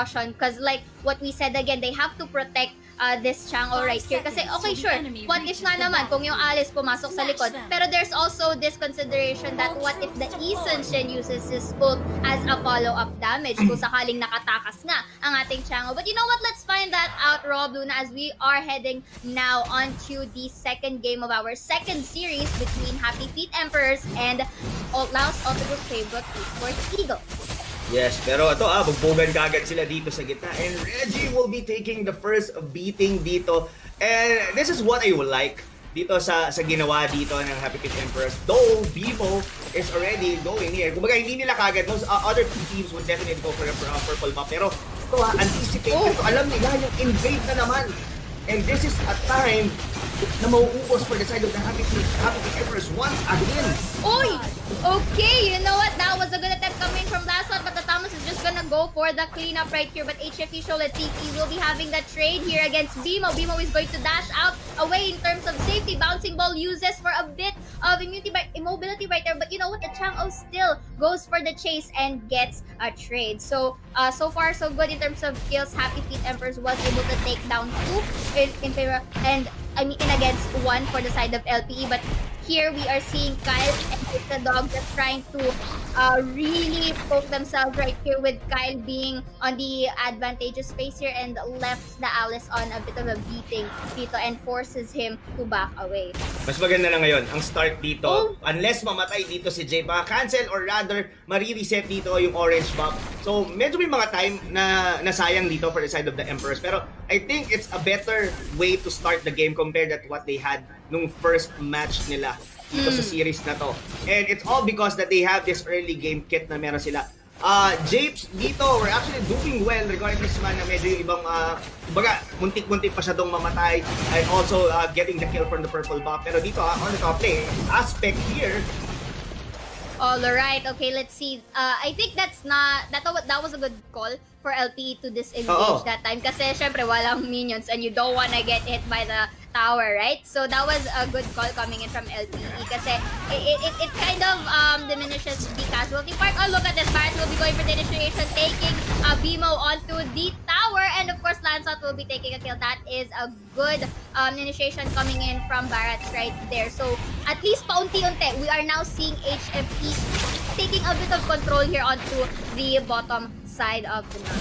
because like what we said again, they have to protect this Chang'o right here. Kasi okay, sure, what if nga naman kung yung Alice pumasok sa likod, pero there's also this consideration that what if the Shen uses his ult as a follow-up damage kung sakaling nakatakas nga ang ating Chang'o. But you know what, let's find that out, Rob Luna, as we are heading now onto the second game of our second series between Happy Feet Emperors and Laos Ultimate Playbook Esports Eagles. Yes, pero ito bugbugan kagad sila dito sa gitna, and Reggie will be taking the first beating dito. And this is what I would like dito sa ginawa dito ng Happy Feet Emperors. Though BMO is already going here. Kumbaga hindi nila kagad, most other teams would definitely go for a purple buff. Pero ito anticipate ito, alam nila yung invade na naman. And this is a time na mauubos for the side of the Happy Feet Emperors once again. Oy! Okay, you know what? That was a good attempt coming from last one, but the Thomas is just gonna go for the cleanup right here. But HFE show, let's see if he will be having that trade here against BMO. BMO is going to dash out away in terms of safety. Bouncing ball uses for a bit of immobility right there. But you know what? The Chang'o still goes for the chase and gets a trade. So, so far so good in terms of kills. Happy Feet Emperors was able to take down 2 in favor, and I mean in against 1 for the side of LPE. But here we are seeing Kyle and the dog just trying to really poke themselves right here, with Kyle being on the advantageous space here and left the Alice on a bit of a beating dito and forces him to back away. Mas maganda na ngayon ang start dito. Unless mamatay dito si Jay, cancel or rather marireset dito yung orange buff. So medyo may mga time na nasayang dito for the side of the Emperors. Pero I think it's a better way to start the game compared to what they had nung first match nila dito sa series na to. And it's all because that they have this early game kit na meron sila. Japes dito were actually doing well regardless man na medyo yung ibang baga muntik-muntik pa siya dong mamatay, and also getting the kill from the purple buff. Pero dito on the top lane aspect here. Alright, okay, let's see. I think that was a good call for LPE to disengage that time, kasi syempre walang minions and you don't wanna get hit by the tower, right? So that was a good call coming in from LPE, kasi it kind of diminishes the casualty part. Oh, look at this, Barrett will be going for the initiation, taking BMO onto the tower, and of course Lancelot will be taking a kill. That is a good initiation coming in from Barrett right there. So at least paunti-unti, we are now seeing HFE taking a bit of control here onto the bottom side of the map.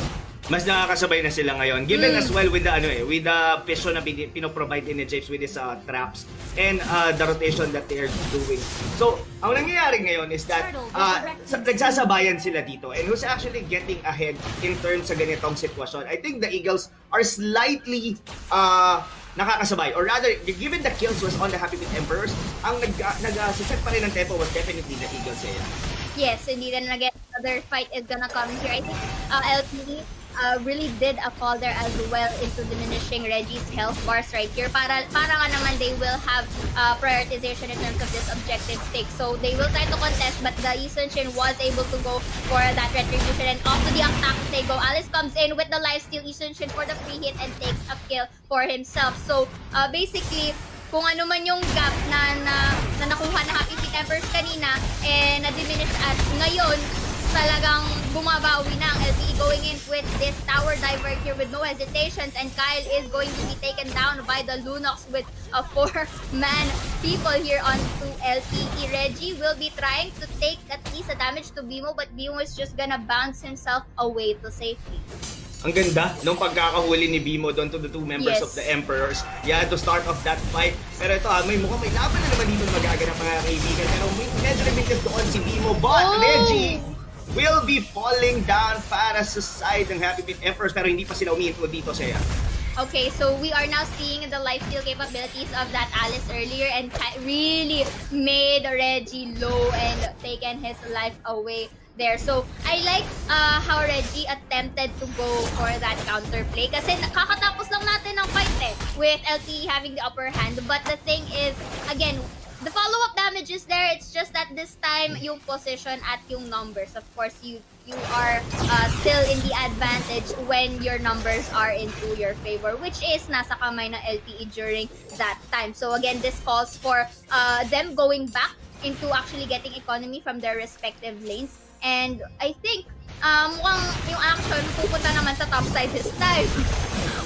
Mas nakakasabay na sila ngayon, given as well with the with the vision na pinoprovide in the Japes with his traps and the rotation that they are doing. So ang nangyayari ngayon is that nagsasabayan sila dito, and who's actually getting ahead in terms sa ganitong sitwasyon. I think the Eagles are slightly nakakasabay, or rather given the kills was on the Happy Feet Emperors, ang nag-set pa rin ng tempo was definitely the Eagles here. Yes, indeed, and again another fight is gonna come here. I think LPE really did a call there as well into diminishing Reggie's health bars right here. Para nga naman they will have prioritization in terms of this objective stake. So they will try to contest, but the Shen was able to go for that retribution, and off to the attack they go. Alice comes in with the lifesteal, Shen for the free hit and takes a kill for himself. So basically, kung ano man yung gap na nakuha na Happy Feet Emperors kanina, na-diminish at ngayon, talagang bumabawi na ang LPE, going in with this tower diver here with no hesitations, and Kyle is going to be taken down by the Lunox with a 4-man people here onto LPE. Reggie will be trying to take at least a damage to BMO, but BMO is just gonna bounce himself away to safety. Ang ganda nung pagkakahuli ni BMO doon to the 2 members of the Emperors. Yeah, to start off that fight. Pero ito may mukhang may laban na naman dito magaganap mga kaibigan. Pero medyo nabiglas doon si BMO. But Reggie will be falling down para sa side ng Happy Feet Emperors. Pero hindi pa sila umiinto dito siya. Okay, so we are now seeing the lifesteal capabilities of that Alice earlier, and really made Reggie low and taken his life away there. So I like how Reggie attempted to go for that counterplay, kasi kakatapos lang natin ng fight with LTE having the upper hand. But the thing is, again, the follow-up damage is there. It's just that this time yung position at yung numbers, of course you are still in the advantage when your numbers are into your favor, which is nasa kamay ng LTE during that time. So again, this calls for them going back into actually getting economy from their respective lanes. And I think mukhang yung action pupunta naman sa top side this time.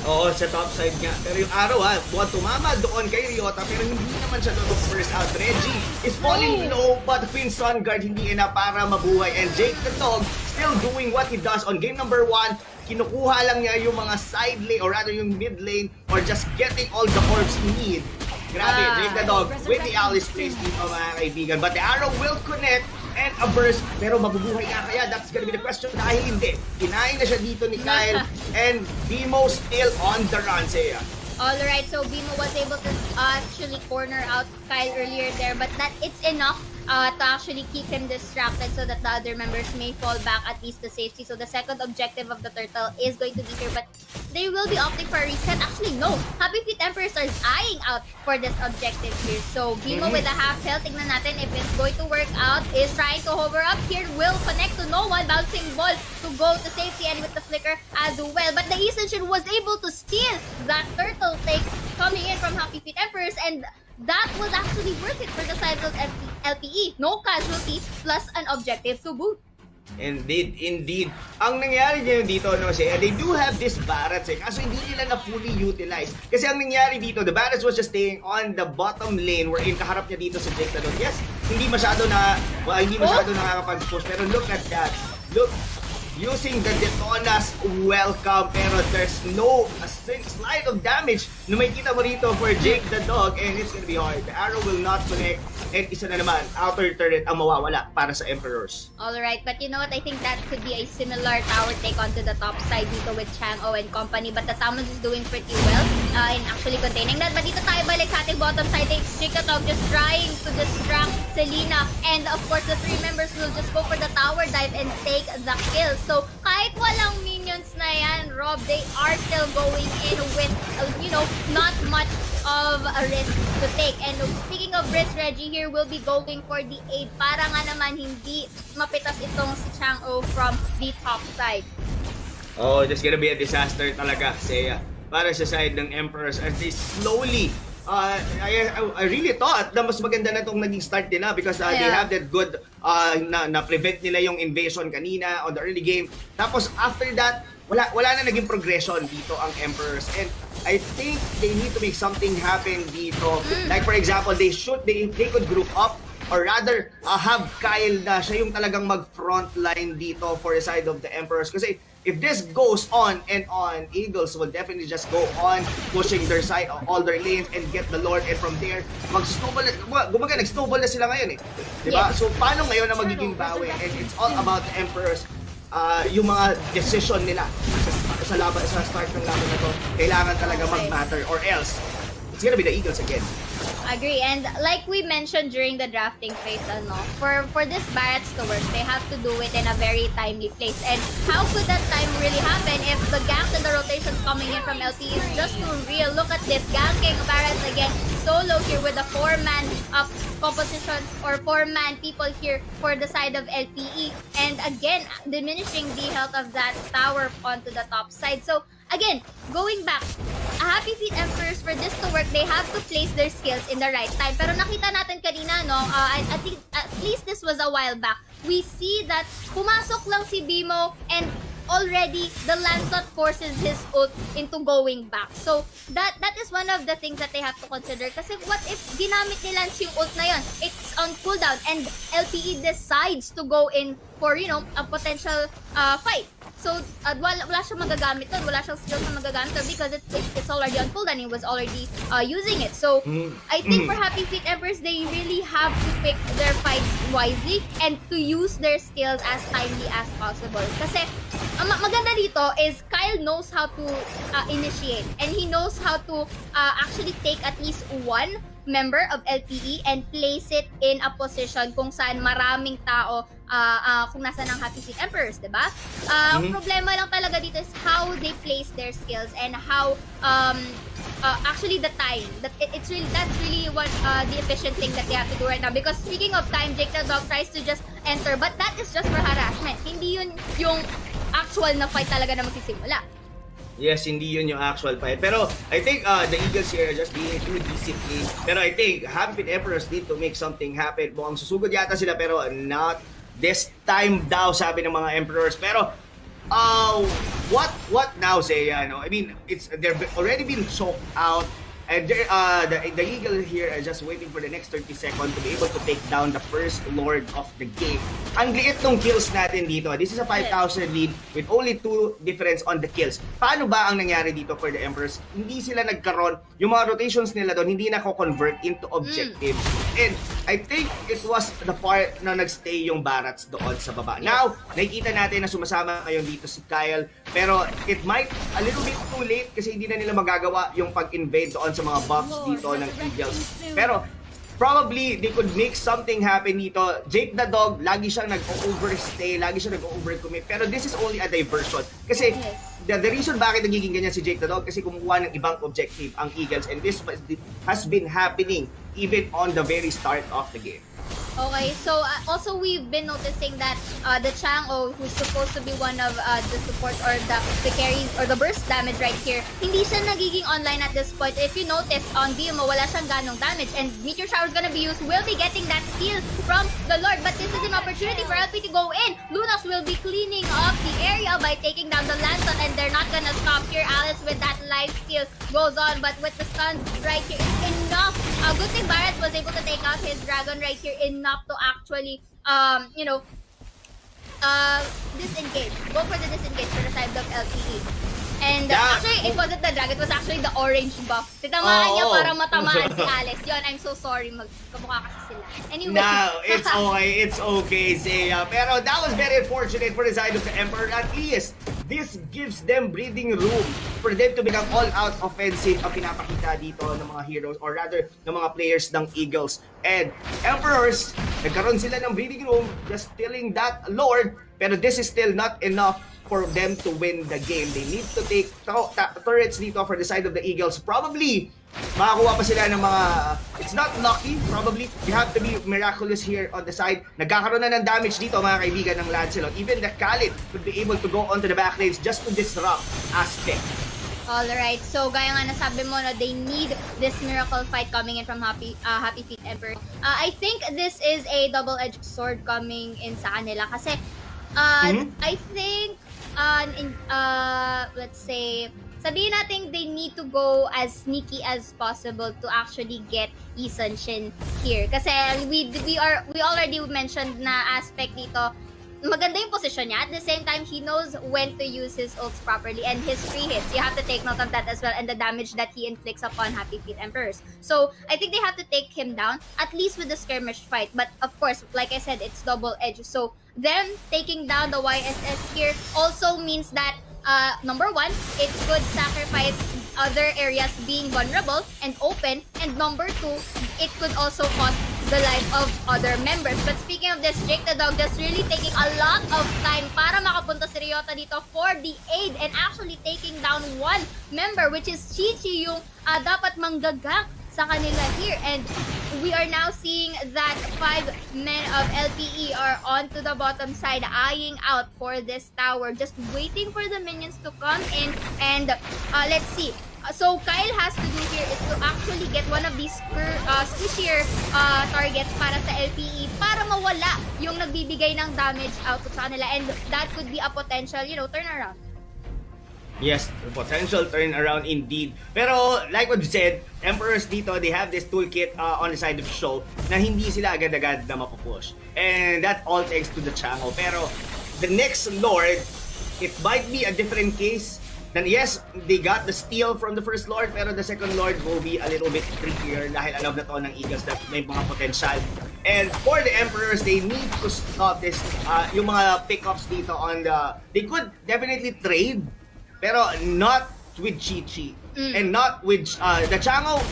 Oo, sa top side nga. Pero yung araw buwan tumama doon kay Ryota pero hindi naman siya doon first out. Reggie is falling low but Queen Sun Guard hindi enough para mabuhay. And Jake the Dog still doing what he does on game number 1. Kinukuha lang niya yung mga side lane or rather yung mid lane or just getting all the orbs he need. Grabe, Jake the Dog with the Alice plays dito mga kaibigan. But the arrow will connect and a burst. Pero mabubuhay nga kaya? That's gonna be the question. Dahil hindi. Kinain na siya dito ni Kyle and Bimo still on the run, Seiya. Alright, so Bimo was able to actually corner out Kyle earlier there, but that it's enough to actually keep him distracted so that the other members may fall back at least to safety. So the second objective of the turtle is going to be here, but they will be opting for a reset. Actually, no. Happy Feet Emperors are eyeing out for this objective here. So Bimo with a half health, tignan natin if it's going to work out, is trying to hover up here, will connect to no one, bouncing ball to go to safety and with the flicker as well. But the Ascension was able to steal that turtle take coming in from Happy Feet Emperors, and that was actually worth it for the side of LPE. No casualty plus an objective to boot. Indeed. Ang nangyari ngayon dito, no, they do have this Barrats kaso hindi nila na fully utilized. Kasi ang nangyari dito, the Barrats was just staying on the bottom lane wherein kaharap niya dito sa Jake Talon. Yes, hindi masyado nakakapag-push, pero look at that. Look, using the Detonas welcome, pero there's no slight of damage na may kita mo rito for Jake the Dog, and it's gonna be hard. The arrow will not connect, and isa na naman, outer turret ang mawawala para sa Emperors. Alright, but you know what? I think that could be a similar tower take onto the top side dito with Chang'o and company, but the Tamas is doing pretty well in actually containing that. But dito tayo balik sa ating bottom side. Jake the Dog just trying to distract Selena, and of course the three members will just go for the tower dive and take the kill. So kahit walang minions na yan, Rob, they are still going in with, not much of a risk to take. And speaking of risk, Reggie here will be going for the 8 para nga naman hindi mapitas itong si Chang'o from the top side. Oh, just gonna be a disaster talaga, Seiya, para sa side ng Emperors as they slowly I really thought na mas maganda na itong naging start nila because they have that good na-prevent nila yung invasion kanina on the early game. Tapos after that, wala na naging progression dito ang Emperors, and I think they need to make something happen dito. Like for example, they could group up or rather have Kyle na siya yung talagang mag-front line dito for the side of the Emperors. Kasi if this goes on and on, Eagles will definitely just go on pushing their side, all their lanes, and get the Lord. And from there, nag-snowball na sila ngayon eh. Diba? Yes. So paano ngayon na magiging bawi? And it's all about the Emperors. Yung mga decision nila sa start ng laban na to, kailangan talaga mag-matter or else it's gonna be the Eagles again. Agree, and like we mentioned during the drafting phase, for this Barrats to work, they have to do it in a very timely place. And how could that time really happen if the ganks and the rotations coming in from LT is just too real? Look at this, ganking Barrats again, solo here with a 4-man composition or 4-man people here for the side of LPE, and again diminishing the health of that tower onto the top side. So again, going back, Happy Feet Emperors, for this to work, they have to place their skills in the right time. Pero nakita natin kanina, I think at least this was a while back, we see that pumasok lang si Bimo and already the Lancelot forces his ult into going back. So that is one of the things that they have to consider. Kasi what if ginamit ni Lance yung ult na yun? It's on cooldown and LPE decides to go in for, a potential fight. So wala siyang magagamit doon, wala siyang skills na magagamit doon because it's already on cooldown. He was already using it. So I think for Happy Feet Emperors, they really have to pick their fights wisely and to use their skills as timely as possible. Kasi maganda dito is Kyle knows how to initiate, and he knows how to actually take at least one member of LPE and place it in a position kung saan maraming tao kung nasa ng Happy Feet Emperors, diba? Ang problema lang talaga dito is how they place their skills and how actually the time. That's really what the efficient thing that they have to do right now. Because speaking of time, Jake the Dog tries to just enter, but that is just for harassment. Hindi yun yung actual na fight talaga na magsisimula. Yes, hindi yun yung actual fight. Pero I think the Eagles here are just being too disciplined. Pero I think Happy Feet Emperors need to make something happen. Mukhang susugod yata sila pero not this time daw, sabi ng mga Emperors. Pero, what now, Zaya? No? I mean, they've already been choked out. And the Eagle here are just waiting for the next 30 seconds to be able to take down the first Lord of the game. Ang liit ng kills natin dito. This is a 5,000 lead with only 2 difference on the kills. Paano ba ang nangyari dito for the Emperors? Hindi sila nagkaroon, yung mga rotations nila doon, hindi nako-convert into objectives. And I think it was the part na nagstay yung Barats doon sa baba. Now, nakikita natin na sumasama ngayon dito si Kyle. Pero it might a little bit too late kasi hindi na nila magagawa yung pag-invade doon sa mga buffs dito ng Eagles. Pero probably they could make something happen dito. Jake the Dog, lagi siyang nag-overstay, lagi siyang nag-overcommit. Pero this is only a diversion. Kasi the reason bakit nagiging ganyan si Jake the Dog kasi kumukuha ng ibang objective ang Eagles, and this has been happening even on the very start of the game. Okay, so also we've been noticing that the Chang'o, who's supposed to be one of the support or the carries or the burst damage right here, hindi siya nagiging online at this point. If you notice, on Guillermo, wala siyang ganong damage, and Meteor Shower is gonna be used, will be getting that steal from the Lord, but this is an opportunity for LP to go in. Lunas will be cleaning up the area by taking down the Lantern, and they're not gonna stop here. Alice with that life steal goes on, but with the stuns right here, it's enough. Good thing Barrett was able to take out his dragon right here, enough to actually, disengage. Go for the disengage for the side of LTE. And actually, it wasn't the dragon, it was actually the orange buff. Titamaan niya para matamaan si Alex. Yun, I'm so sorry, magkamukha kasi sila. Anyway. No, it's okay, Zaya. Pero that was very unfortunate for the side of the Emperor. At least, this gives them breathing room for them to become all-out offensive ang pinapakita dito ng mga heroes, or rather, ng mga players ng Eagles. And Emperors, nagkaroon sila ng breathing room, just stealing that Lord, pero this is still not enough for them to win the game. They need to take turrets dito for the side of the Eagles. Probably, makakuha pa sila ng mga, it's not lucky, probably. You have to be miraculous here on the side. Nagkakaroon na ng damage dito, mga kaibigan ng Lancelot. Even the Khalid would be able to go onto the back lanes just to disrupt Aztec. Alright, so gaya nga nasabi mo, no, they need this miracle fight coming in from Happy Feet Emperor. I think this is a double-edged sword coming in sa kanila kasi I think let's say, sabihin natin they need to go as sneaky as possible to actually get Isan Shin here. Kasi we already mentioned na aspect dito, maganda yung position niya. At the same time, he knows when to use his ults properly and his free hits. You have to take note of that as well, and the damage that he inflicts upon Happy Feet Emperors. So, I think they have to take him down, at least with the skirmish fight. But, of course, like I said, it's double-edged. So, them taking down the YSS here also means that, number one, it could sacrifice other areas being vulnerable and open, and number two, it could also cost the life of other members. But speaking of this, Jake the Dog just really taking a lot of time para makapunta si Ryota dito for the aid, and actually taking down one member, which is Chi-Chi, yung dapat manggagang sa kanila here. And we are now seeing that 5 men of LPE are onto the bottom side, eyeing out for this tower, just waiting for the minions to come in. And let's see. So Kyle has to do here is to actually get one of these squishier targets para sa LPE para mawala yung nagbibigay ng damage output sa kanila, and that could be a potential, turnaround. Yes, potential turnaround indeed. Pero like what you said, Emperors dito, they have this toolkit on the side of the show na hindi sila agad-agad na mapupush. And that all thanks to the Chang'o. Pero the next Lord, it might be a different case. Then yes, they got the steal from the first Lord, pero the second Lord will be a little bit trickier dahil alam na to ng Eagles that may mga potential. And for the Emperors, they need to stop this, yung mga pickups dito on the, they could definitely trade, pero not with Chi-Chi. And not with the Chang'o,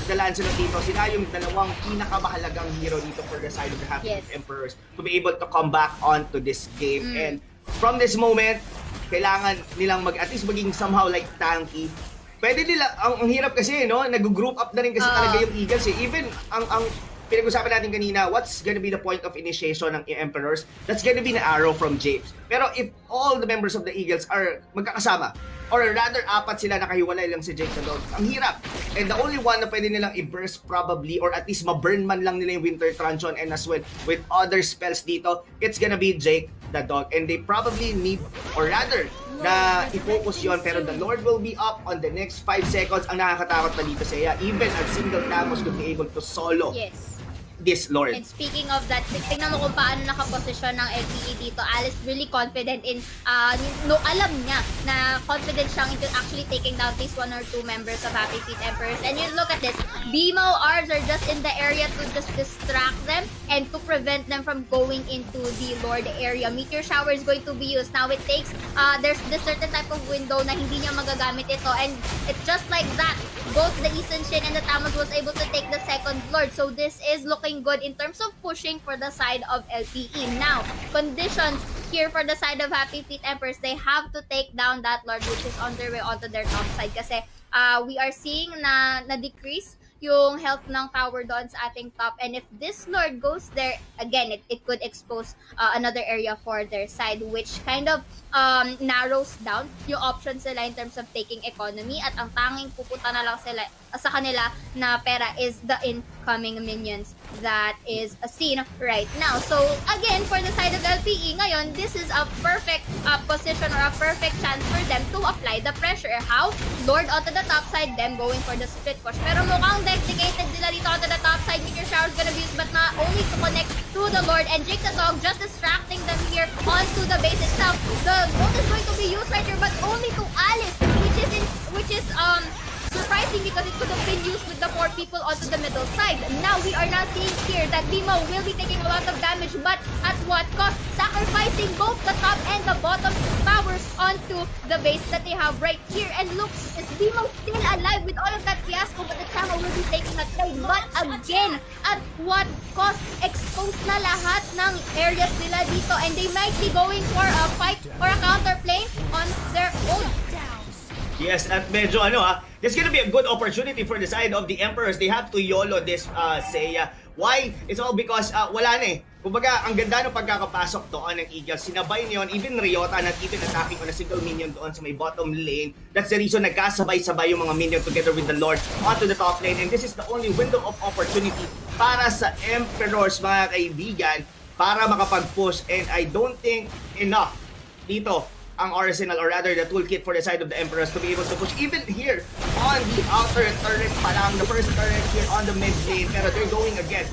the Lancelot dito, sila yung dalawang pinakamahalagang hero dito for the side of the Happy Emperors to be able to come back onto this game. And from this moment, kailangan nilang at least maging somehow like tanky. Pwede nila, ang hirap kasi, no? Nag-group up na rin kasi talaga yung Eagles eh. Even ang pinag-usapan natin kanina, what's gonna be the point of initiation ng Emperors? That's gonna be an arrow from James. Pero if all the members of the Eagles are magkakasama, or rather apat sila, nakahiwalay lang si Jake the Dog. Ang hirap. And the only one na pwede nilang i-burst probably, or at least ma-burn man lang nila yung Winter Truncheon, and as well with other spells dito, it's gonna be Jake the Dog. And they probably need, or rather, na i-focus yon, pero the Lord will be up on the next 5 seconds. Ang nakakatakot pa dito siya, even a single Tamos could be able to solo this Lord. And speaking of that, tingnan mo kung paano nakaposisyon ng LPE dito. Alice really confident in, alam niya na confident siyang into actually taking down these 1 or 2 members of Happy Feet Emperors. And you look at this, BMO Arbs are just in the area to just distract them and to prevent them from going into the Lord area. Meteor Shower is going to be used. Now it takes, there's this certain type of window na hindi niya magagamit ito. And it's just like that, both the Ethan Shin and the Tamos was able to take the second Lord. So this is looking good in terms of pushing for the side of LPE. Now, conditions here for the side of Happy Feet Emperors, they have to take down that Lord which is on their way onto their top side kasi we are seeing na decrease yung health ng tower doon sa ating top, and if this Lord goes there, again, it could expose another area for their side, which kind of narrows down yung options nila in terms of taking economy, at ang tanging pupunta na lang sila sa kanila na pera is the incoming minions that is seen right now. So again, for the side of LPE ngayon, this is a perfect position or a perfect chance for them to apply the pressure. How? Lord onto the top side, them going for the split push. Pero mukhang dedicated nila dito onto the top side. Meteor Shower is gonna be used, but not only to connect to the Lord, and Jake the Dog just distracting them here onto the base itself. The boat is going to be used right here, but only to Alice, which is surprising because it could have been used with the 4 people onto the middle side. Now we are now seeing here that BMO will be taking a lot of damage, but at what cost? Sacrificing both the top and the bottom power onto the base that they have right here. And look, is BMO still alive with all of that fiasco, but the Tamo will be taking a trade. But again, at what cost? Exposed na lahat ng areas nila dito, and they might be going for a fight or a counterplay on their own. Yes, at medyo this is gonna be a good opportunity for the side of the Emperors. They have to YOLO this, Seiya. Why? It's all because wala na eh. Kumbaga, ang ganda ng pagkakapasok doon ng Eagles. Sinabay niyon, even Ryota not even attacking on a single minion doon sa may bottom lane. That's the reason nagkasabay-sabay yung mga minion together with the Lord onto the top lane. And this is the only window of opportunity para sa Emperors, mga kaibigan, para makapag-push. And I don't think enough dito ang arsenal, or rather the toolkit for the side of the Emperors to be able to push even here on the outer turret pa lang, the first turret here on the mid lane, pero they're going against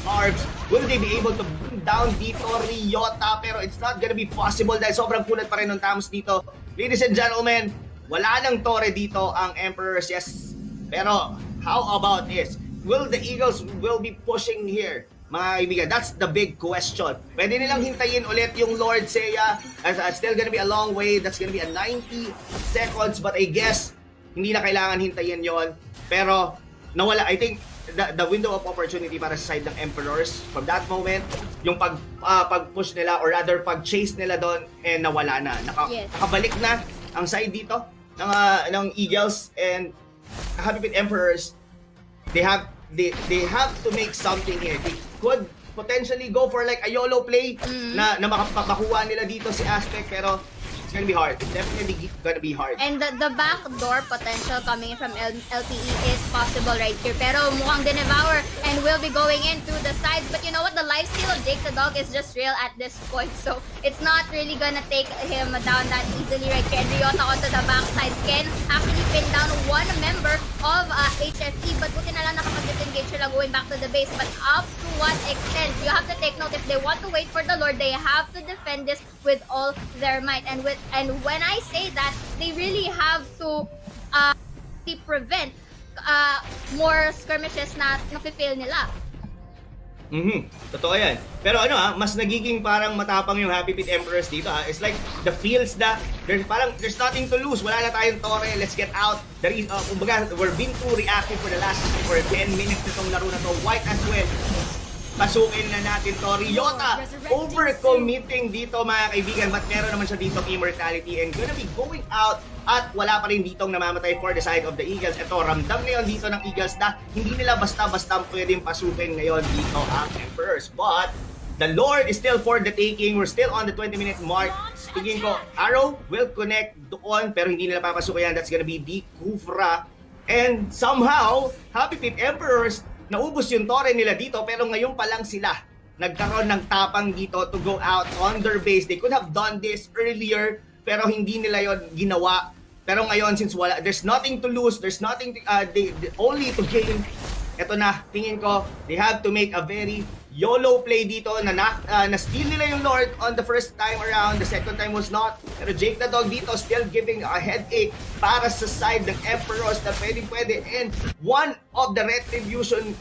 Arbs. Will they be able to bring down dito Ryota? Pero it's not gonna be possible dahil sobrang kulat pa rin ng Tams dito. Ladies and gentlemen, wala nang tore dito ang Emperors, yes. Pero how about this? Will the Eagles will be pushing here? Mga kaibigan, that's the big question. Pwede nilang hintayin ulit yung Lord Seiya. Still gonna be a long way. That's gonna be a 90 seconds. But I guess, hindi na kailangan hintayin yon. Pero, nawala. I think, the window of opportunity para sa side ng Emperors, from that moment, yung pag-push nila, or rather, pag-chase nila doon, nawala na. Nakabalik na ang side dito ng Eagles, and Happy Feet Emperors, they have to make something here. They could potentially go for like a YOLO play na makuha nila dito si Aztec, pero it's gonna be hard. It's definitely gonna be hard. And the backdoor potential coming from LPE is possible right here. Pero mukhang dinevour and will be going into the sides. But you know what? The lifesteal of Jake the Dog is just real at this point. So it's not really gonna take him down that easily right here. And Ryota onto the backside can actually pin down one member of HFE. But buti na lang nakapag-disengage sila going back to the base. But up to what extent? You have to take note, if they want to wait for the Lord, they have to defend this with all their might. And when I say that, they really have to prevent more skirmishes na nafe-fail nila. Totoo yan. Pero mas nagiging parang matapang yung Happy Feet Emperors dito. It's like the feels na there's nothing to lose. Wala na tayong tore. Let's get out. Kumbaga, we're being too reactive for the last 10 minutes nitong laro na to. White as well. Pasukin na natin to. Ryota overcommitting dito, mga kaibigan, but meron naman siya dito immortality and gonna be going out, at wala pa rin ditong namamatay for the side of the Eagles. Ito, ramdam ngayon dito ng Eagles na hindi nila basta-basta pwedeng pasukin ngayon dito ang Emperors. But the Lord is still for the taking. We're still on the 20-minute mark, tingin ko, Arrow will connect doon, pero hindi nila papasukan yan. That's gonna be the Kufra. And somehow, Happy Feet Emperors, naubos yung tore nila dito, pero ngayon pa lang sila nagkaroon ng tapang dito to go out on their base. They could have done this earlier, pero hindi nila yon ginawa. Pero ngayon, since there's nothing to lose, there's nothing to, only to gain, eto na, tingin ko, they have to make a very YOLO play dito na steal nila yung Lord on the first time around. The second time was not. Pero Jake the Dog dito still giving a headache para sa side ng Emperors na pwede. And one of the retribution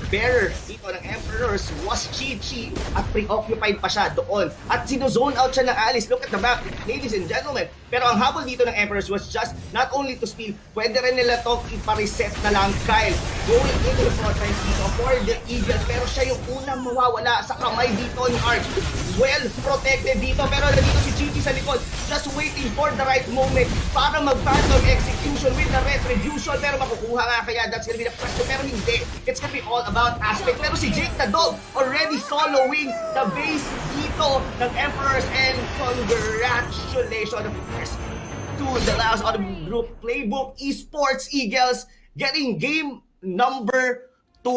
bearer dito ng Emperors was Chi-Chi at preoccupied pa siya doon. At sinozone out siya ng Alice. Look at the map, ladies and gentlemen. Pero ang habol dito ng Emperors was just not only to steal, pwede rin nila to ipa-reset na lang Kyle going into the front lines dito for the Eagles. Pero siya yung unang mawawala sa kamay dito ni Arch. Well protected dito, pero nandito si Chichi sa likod, just waiting for the right moment para mag-phantom execution with the retribution. Pero makukuha nga kaya, that's gonna be the question, pero hindi. It's gonna be all about aspect. Pero si Jake the Dog already soloing the base dito ng Emperors, and congratulations of course to the last on the group Playbook Esports Eagles getting game number 2